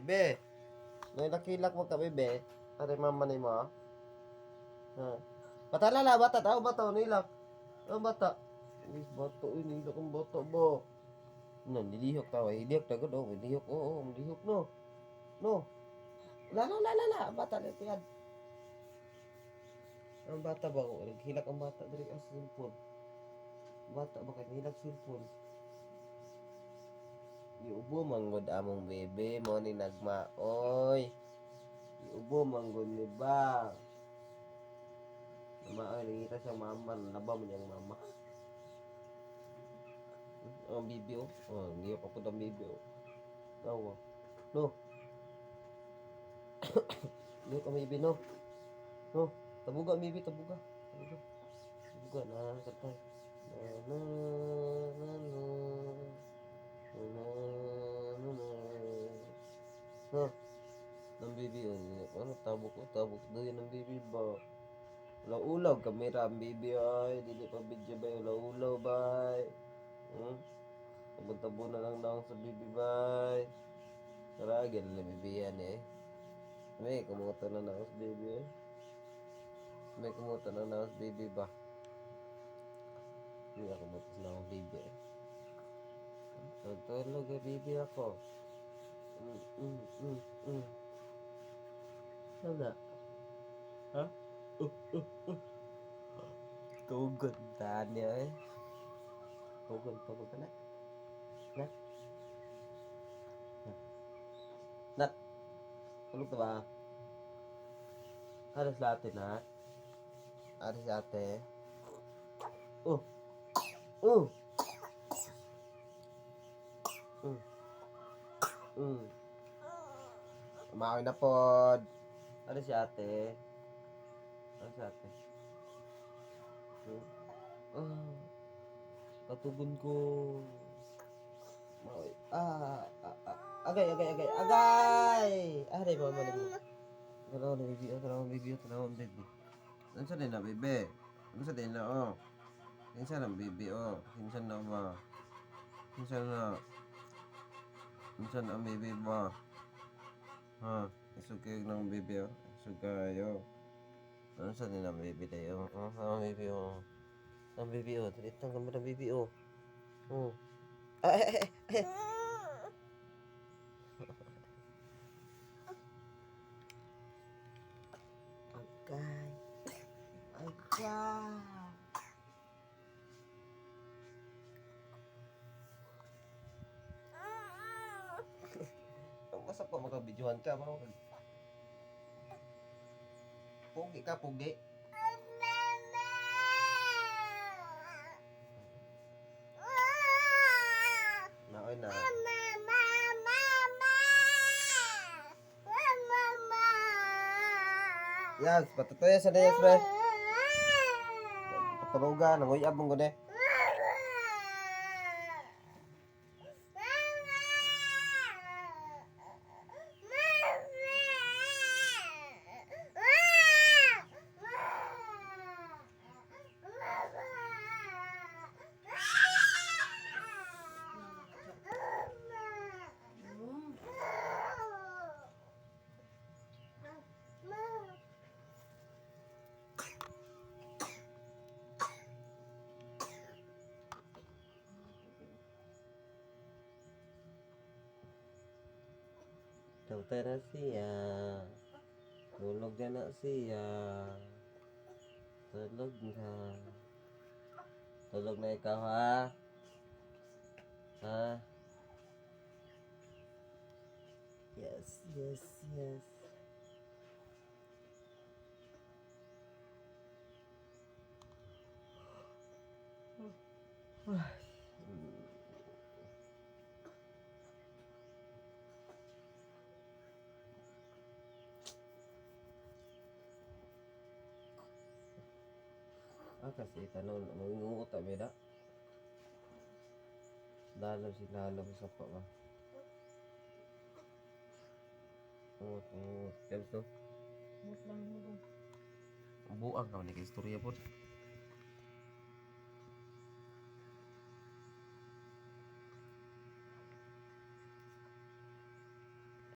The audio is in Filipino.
Bebe. May nakilak mo ka, bebe. Are mama ni mo. Ha. Bata lala, bata. Tao bata, nilak. Tao bata. Is bata, nilak ang bata ba? Nilihok tao. Hilihok na gud. Hilihok. Oo, hilihok no. No. La. Bata na ito yan. Ang bata ba ko? Hilak ang bata dari ang cellphone. Bata ba kayo? Hilak cellphone. Iubo manggod among bebe mo ni nagmaoy. Iubo manggod ni ba? Maoy nangita siya mama, naba mo niyang mama. Ang bibi oh. Oh, hindi pa pud ang bibi oh. Tawa. No. Hindi ka bibi no. No. Tabuga bibi, tabuga. Tabuga na katay. Na. No. Ng bibi oh. Ano tabok doon ng bibi ba? Ulaw-ulaw kamera ang bibi ay. Dili pa video ba ulaw-ulaw bay. Tabo na lang daw sa bibi bay. Karagyan na bibi yan eh. May kumuta na ako sa bibi eh. May kumuta na ako sa bibi ba? Hindi ako kumuta na ako sa bibi eh. Tutulog eh bibi ako. Sana? Ha? Tugon tanya eh. Tugon ka na. Nak? Nak? Tulog na ba? Aras latte na? Aras latte? Oh! Kumain na pod. Ano si ate? Katugon ko. Agay! Aray, mama na mo. Tanaw na baby. Ano sa din na, baby? Ano sa din na, oh? Hinsan na, baby, oh. Hinsan na, ba? Hinsan na, baby, ba? Ha? Isugay ng baby, oh. Isugay, oh. Ano sa din na, baby, tayo? Oh, baby, oh. Ang baby, oh. Talitang ka mo ng baby, oh. Oh. Ay. Masa pa magabidyohan ka? Pugi ka, pugi. Naoy na. Yes, patutoy sa dayas ba? Paturuga, nangoy abong ko de. Tawta na siya. Tulog na siya. Tulog na. Tulog na ikaw ha? Ha? Yes. Kasi tanong, mangungot na beda. Dalam sa pa ba? Ungut. Kaya ito? Buang ka, manikistorya po.